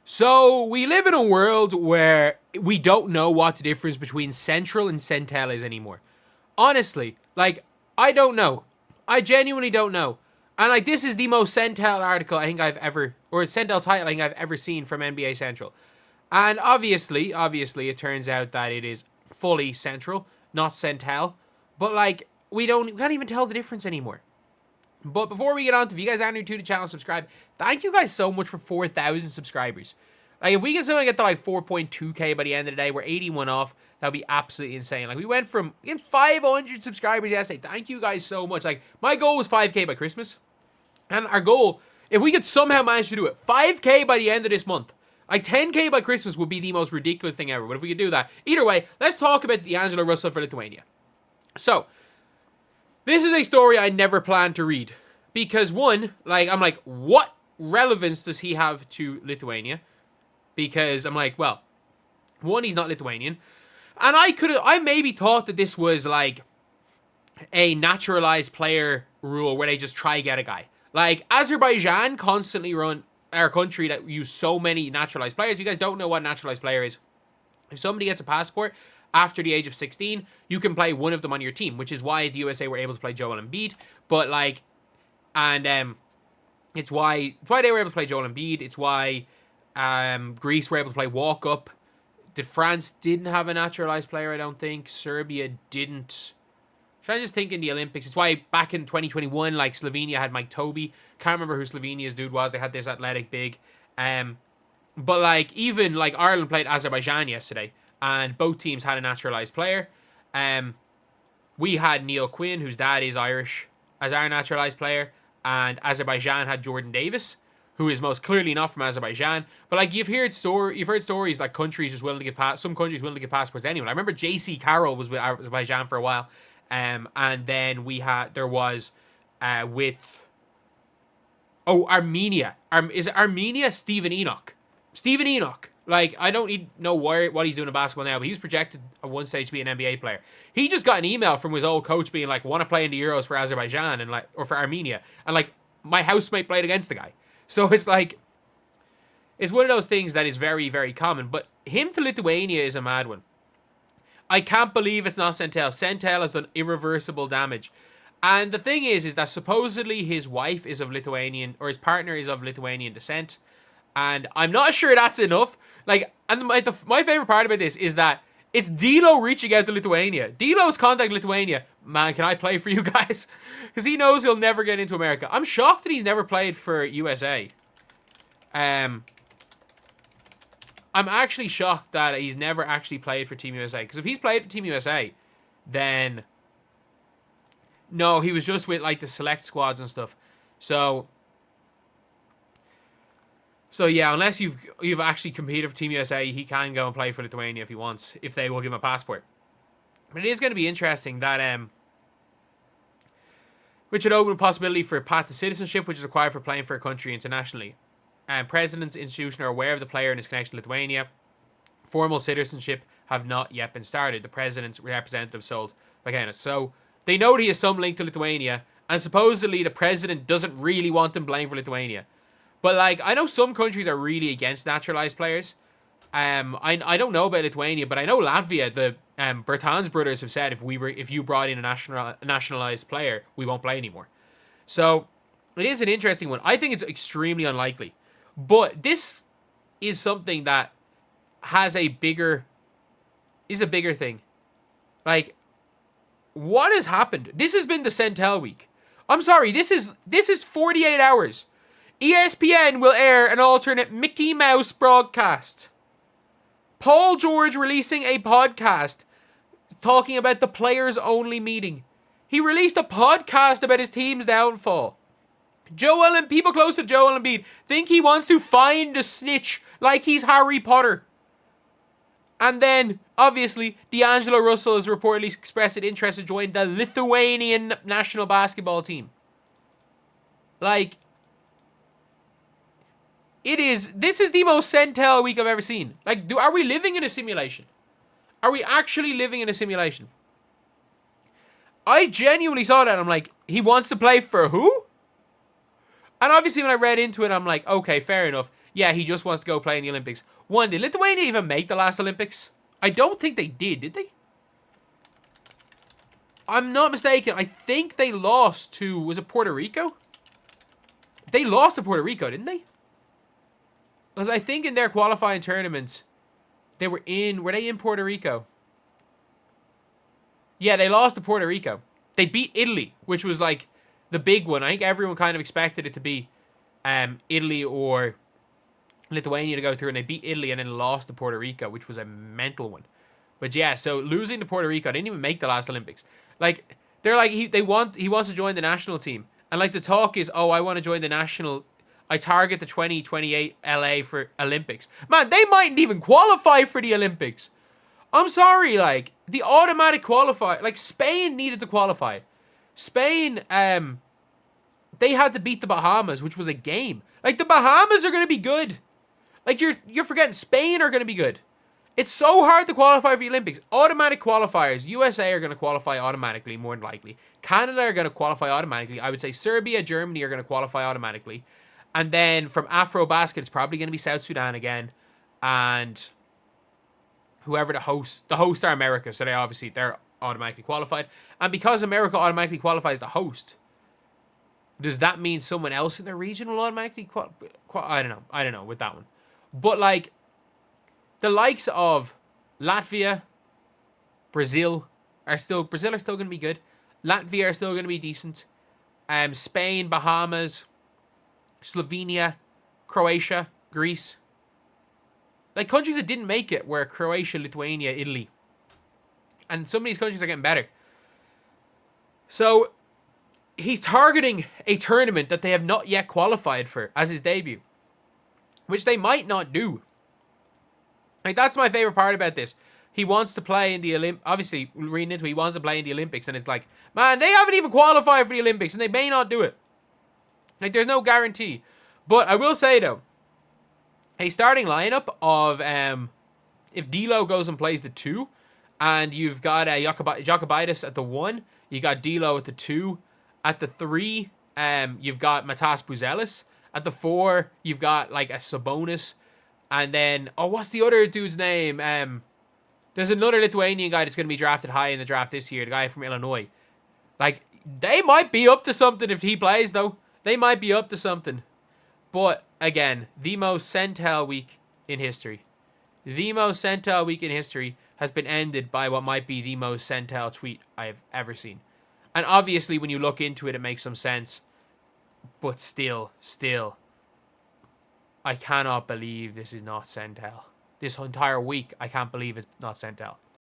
So we live in a world where we don't know what the difference between central and centel is anymore. Honestly, like, I don't know. I genuinely don't know. And like, this is the most centel article I think I've ever, or centel title I think I've ever seen from NBA Central. And obviously, it turns out that it is fully central, not centel. But like, we can't even tell the difference anymore. But before we get on to, if you guys aren't new to the channel, subscribe. Thank you guys so much for 4,000 subscribers. Like, if we can somehow get to like 4.2k by the end of the day, we're 81 off. That would be absolutely insane. Like, we went from 500 subscribers yesterday. Thank you guys so much. Like, my goal was 5k by Christmas. And our goal, if we could somehow manage to do it, 5k by the end of this month. Like, 10k by Christmas would be the most ridiculous thing ever. But if we could do that. Either way, let's talk about D'Angelo Russell for Lithuania. So, this is a story I never planned to read. Because one, like, I'm like, what relevance does he have to Lithuania? Because I'm like, well, one, he's not Lithuanian. And I maybe thought that this was like a naturalized player rule where they just try to get a guy. Like, Azerbaijan constantly run our country that use so many naturalized players. If you guys don't know what a naturalized player is, if somebody gets a passport after the age of 16, you can play one of them on your team, which is why the USA were able to play Joel Embiid. But like, and it's why they were able to play Joel Embiid. It's why Greece were able to play walk up. France didn't have a naturalized player, I don't think. Serbia didn't. I'm trying to just think in the Olympics. It's why back in 2021, like, Slovenia had Mike Toby. Can't remember who Slovenia's dude was. They had this athletic big. But like, even like Ireland played Azerbaijan yesterday, and both teams had a naturalized player. We had Neil Quinn, whose dad is Irish, as our naturalized player, and Azerbaijan had Jordan Davis, who is most clearly not from Azerbaijan. But like, you've heard stories like countries just willing to give some countries willing to give passports to anyone. I remember J.C. Carroll was with Azerbaijan for a while, and then there was with Armenia. Is it Armenia? Stephen Enoch. Like, I don't know what he's doing in basketball now, but he was projected at one stage to be an NBA player. He just got an email from his old coach being like, want to play in the Euros for Azerbaijan and like, or for Armenia. And like, my housemate played against the guy. So it's like, it's one of those things that is very, very common. But him to Lithuania is a mad one. I can't believe it's not Sentel. Sentel has done irreversible damage. And the thing is that supposedly his wife is of Lithuanian, or his partner is of Lithuanian descent. And I'm not sure that's enough. Like, and my favorite part about this is that it's D'Lo reaching out to Lithuania. D'Lo's contacting Lithuania. Man, can I play for you guys? Because he knows he'll never get into America. I'm shocked that he's never played for USA. I'm actually shocked that he's never actually played for Team USA. Because if he's played for Team USA, then no, he was just with like the select squads and stuff. So yeah, unless you've actually competed for Team USA, he can go and play for Lithuania if he wants, if they will give him a passport. But it is going to be interesting that which would open a possibility for a path to citizenship, which is required for playing for a country internationally. President's institution are aware of the player and his connection to Lithuania. Formal citizenship have not yet been started. The president's representative sold McCain. So they know that he has some link to Lithuania, and supposedly the president doesn't really want him playing for Lithuania. But like, I know some countries are really against naturalized players. I don't know about Lithuania, but I know Latvia. The Bertans brothers have said if you brought in a nationalized player, we won't play anymore. So it is an interesting one. I think it's extremely unlikely, but this is something that has a bigger thing. Like, what has happened? This has been the Sentel week. I'm sorry. This is 48 hours. ESPN will air an alternate Mickey Mouse broadcast. Paul George releasing a podcast talking about the players-only meeting. He released a podcast about his team's downfall. People close to Joel Embiid think he wants to find a snitch like he's Harry Potter. And then, obviously, D'Angelo Russell has reportedly expressed an interest to join the Lithuanian national basketball team. Like, this is the most Sentel week I've ever seen. Like, are we living in a simulation? Are we actually living in a simulation? I genuinely saw that and I'm like, he wants to play for who? And obviously when I read into it, I'm like, okay, fair enough. Yeah, he just wants to go play in the Olympics. One, did Lithuania even make the last Olympics? I don't think they did they? I'm not mistaken. I think they lost to, was it Puerto Rico? They lost to Puerto Rico, didn't they? Because I think in their qualifying tournament, were they in Puerto Rico? Yeah, they lost to Puerto Rico. They beat Italy, which was like the big one. I think everyone kind of expected it to be Italy or Lithuania to go through, and they beat Italy and then lost to Puerto Rico, which was a mental one. But yeah, so losing to Puerto Rico, they didn't even make the last Olympics. Like, they're like, he wants to join the national team. And like the talk is, oh, I want to join the national, I target the 2028 LA for Olympics. Man, they mightn't even qualify for the Olympics. I'm sorry, like, the automatic qualify, like, Spain needed to qualify. Spain, they had to beat the Bahamas, which was a game. Like, the Bahamas are going to be good. Like, you're forgetting Spain are going to be good. It's so hard to qualify for the Olympics. Automatic qualifiers. USA are going to qualify automatically, more than likely. Canada are going to qualify automatically. I would say Serbia, Germany are going to qualify automatically. And then from Afrobasket, it's probably going to be South Sudan again. And whoever the hosts are America. So they're automatically qualified. And because America automatically qualifies the host, does that mean someone else in the region will automatically I don't know with that one. But like, the likes of Latvia, Brazil are still going to be good. Latvia are still going to be decent. Spain, Bahamas, Slovenia, Croatia, Greece. Like, countries that didn't make it were Croatia, Lithuania, Italy. And some of these countries are getting better. So, he's targeting a tournament that they have not yet qualified for as his debut. Which they might not do. Like, that's my favorite part about this. He wants to play in the Olympics. Obviously, reading into it, he wants to play in the Olympics. And it's like, man, they haven't even qualified for the Olympics. And they may not do it. Like, there's no guarantee. But I will say, though, a starting lineup of, if D'Lo goes and plays the 2, and you've got Jokubaitis at the 1, you got D'Lo at the 2, at the 3, you've got Matas Buzelis, at the 4, you've got, like, a Sabonis, and then, oh, what's the other dude's name? There's another Lithuanian guy that's going to be drafted high in the draft this year, the guy from Illinois. Like, they might be up to something if he plays, though. They might be up to something. But, again, the most Sentel week in history. The most Sentel week in history has been ended by what might be the most Sentel tweet I've ever seen. And obviously, when you look into it, it makes some sense. But still, I cannot believe this is not Sentel. This entire week, I can't believe it's not Sentel.